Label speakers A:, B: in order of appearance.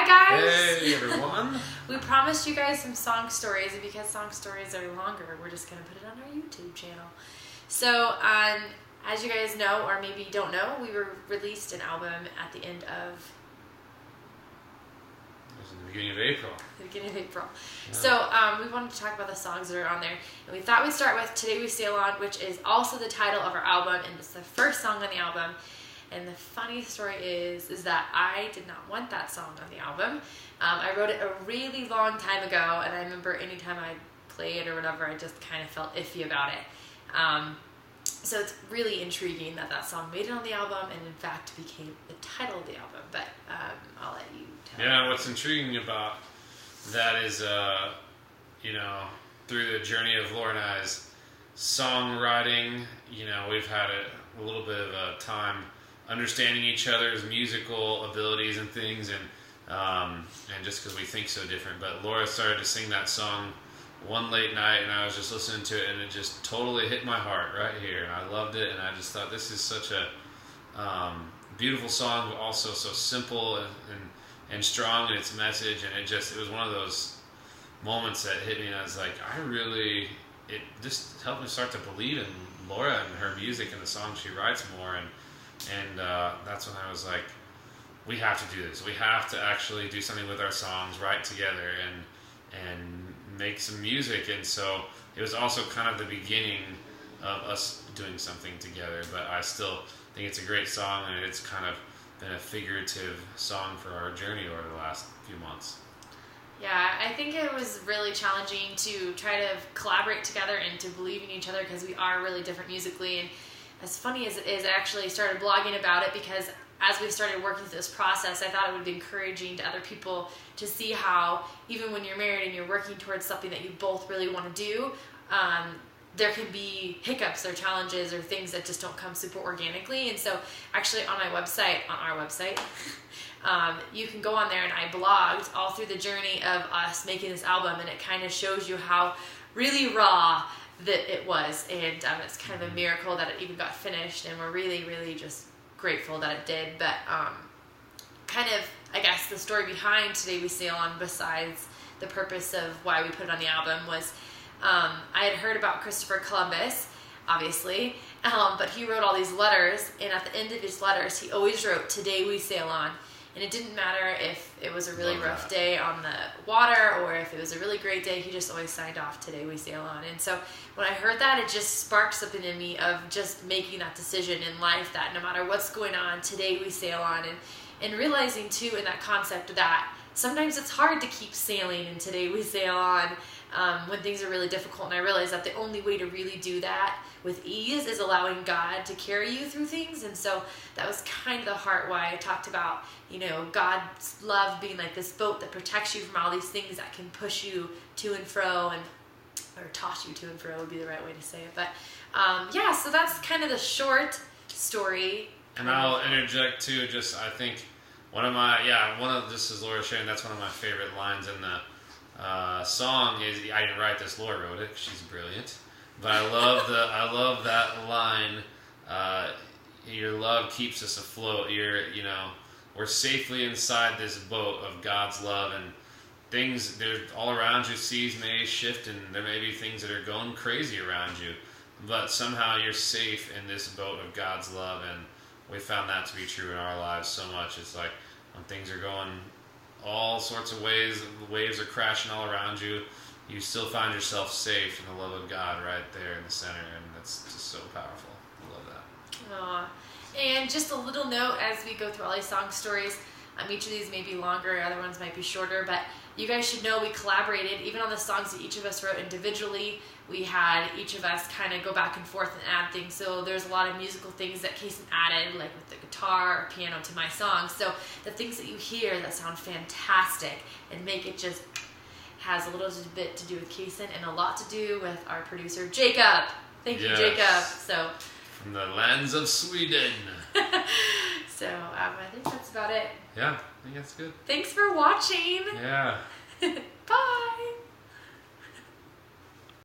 A: guys!
B: Hey everyone!
A: We promised you guys some song stories, and because song stories are longer, we're just going to put it on our YouTube channel. So, as you guys know, or maybe you don't know, we released an album at the end of...
B: It was in the beginning of April.
A: The beginning of April.
B: Yeah.
A: So, we wanted to talk about the songs that are on there, and we thought we'd start with Today We Sail On, which is also the title of our album, and it's the first song on the album. And the funny story is that I did not want that song on the album. I wrote it a really long time ago, and I remember anytime I play it or whatever, I just kind of felt iffy about it. So it's really intriguing that that song made it on the album, and in fact became the title of the album. But I'll let you tell.
B: Yeah, what's intriguing about that is, through the journey of Laura and I's songwriting, we've had a little bit of a time understanding each other's musical abilities and things, and just because we think so different. But Laura started to sing that song one late night, and I was just listening to it, and it just totally hit my heart right here, and I loved it, and I just thought this is such a beautiful song, but also so simple and strong in its message, and it was one of those moments that hit me, and I was like, it just helped me start to believe in Laura and her music and the songs she writes more, and that's when I was like, we have to do this. We have to actually do something with our songs, write together, and make some music. And so it was also kind of the beginning of us doing something together. But I still think it's a great song, and it's kind of been a figurative song for our journey over the last few months.
A: Yeah, I think it was really challenging to try to collaborate together and to believe in each other, because we are really different musically. And as funny as it is, I actually started blogging about it because as we started working through this process, I thought it would be encouraging to other people to see how, even when you're married and you're working towards something that you both really want to do, there can be hiccups or challenges or things that just don't come super organically. And so actually on our website, you can go on there, and I blogged all through the journey of us making this album, and it kind of shows you how really raw that it was, and it's kind of a miracle that it even got finished, and we're really, really just grateful that it did. But kind of, I guess, the story behind Today We Sail On, besides the purpose of why we put it on the album, was I had heard about Christopher Columbus, obviously, but he wrote all these letters, and at the end of his letters, he always wrote, "Today we sail on." And it didn't matter if it was a really rough day on the water or if it was a really great day, he just always signed off, "Today we sail on." And so when I heard that, it just sparked something in me of just making that decision in life that no matter what's going on, today we sail on. And realizing too in that concept that sometimes it's hard to keep sailing and today we sail on when things are really difficult. And I realized that the only way to really do that with ease is allowing God to carry you through things. And so that was kind of the heart why I talked about, God's love being like this boat that protects you from all these things that can push you to and fro, or toss you to and fro would be the right way to say it. But so that's kind of the short story.
B: And I'll interject too, I think this is Laura sharing, that's one of my favorite lines in the song is, I didn't write this, Laura wrote it, she's brilliant. But I love that line, your love keeps us afloat, we're safely inside this boat of God's love, and things, they're all around you, seas may shift, and there may be things that are going crazy around you, but somehow you're safe in this boat of God's love. And we found that to be true in our lives so much. It's like when things are going all sorts of ways, the waves are crashing all around you, you still find yourself safe in the love of God right there in the center, and that's just so powerful. I love that.
A: Aww. And just a little note as we go through all these song stories, each of these may be longer, other ones might be shorter, but you guys should know we collaborated even on the songs that each of us wrote individually. We had each of us kind of go back and forth and add things. So there's a lot of musical things that Kason added, like with the guitar or piano to my songs. So the things that you hear that sound fantastic and make it just has a little bit to do with Kason and a lot to do with our producer, Jacob. Thank you, Jacob. So
B: from the lands of Sweden.
A: So I think that's about it.
B: Yeah, I think that's good.
A: Thanks for watching.
B: Yeah.
A: Bye.